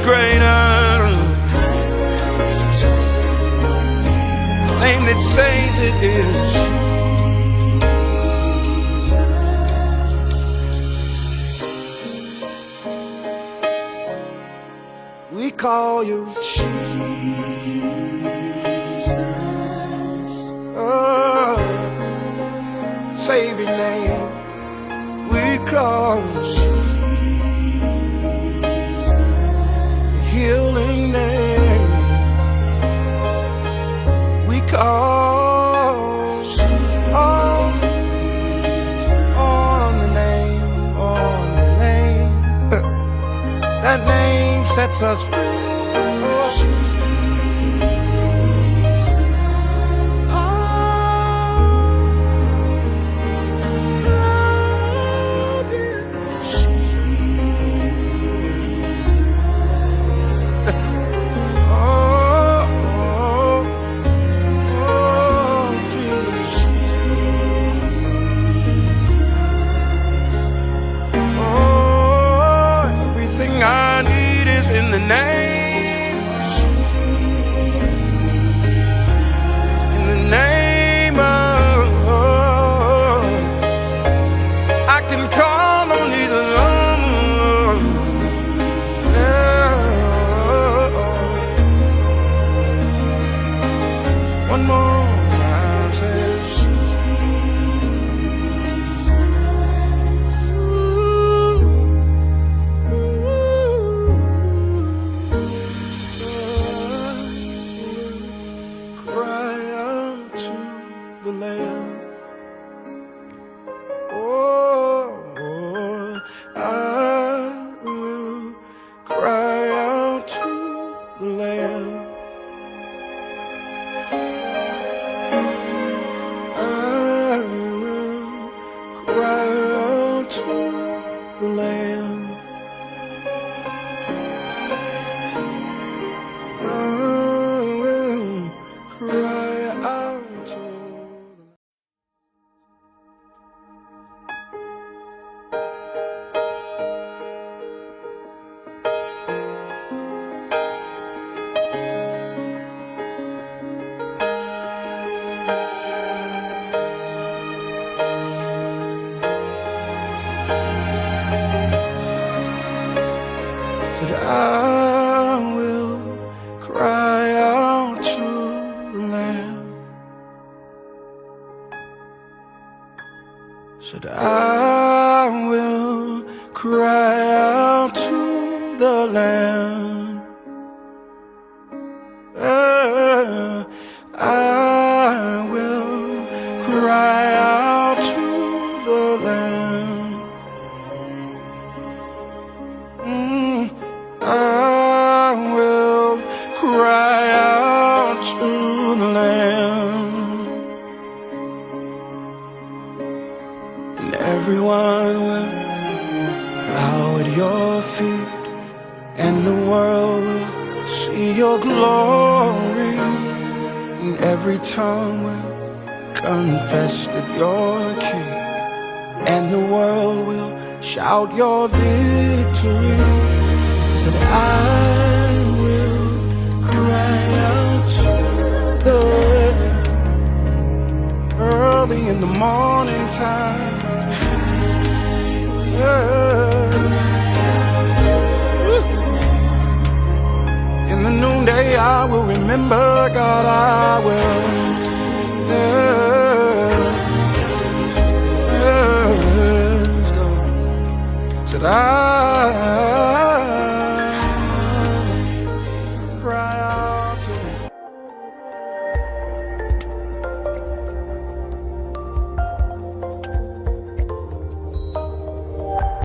greater. The name that saves it is. We call you Jesus. Oh, saving name. We call you Jesus. Healing name. We call on the name. That name sets us free. In the name, in the name of, I can call on Jesus. One more time, say the Lamb. Oh, I will cry out to the Lamb. I will cry out to the Lamb. I will cry out to that I will cry out to the Lamb, so that I will cry out to the Lamb. I will cry out to the Lamb. I will cry out to the Lamb. And everyone will bow at your feet, and the world will see your glory, and every tongue will confess that you're King, and the world will shout your victory. That I will cry out to the Lamb early in the morning time. In the noonday I will remember, God, I will. That I cry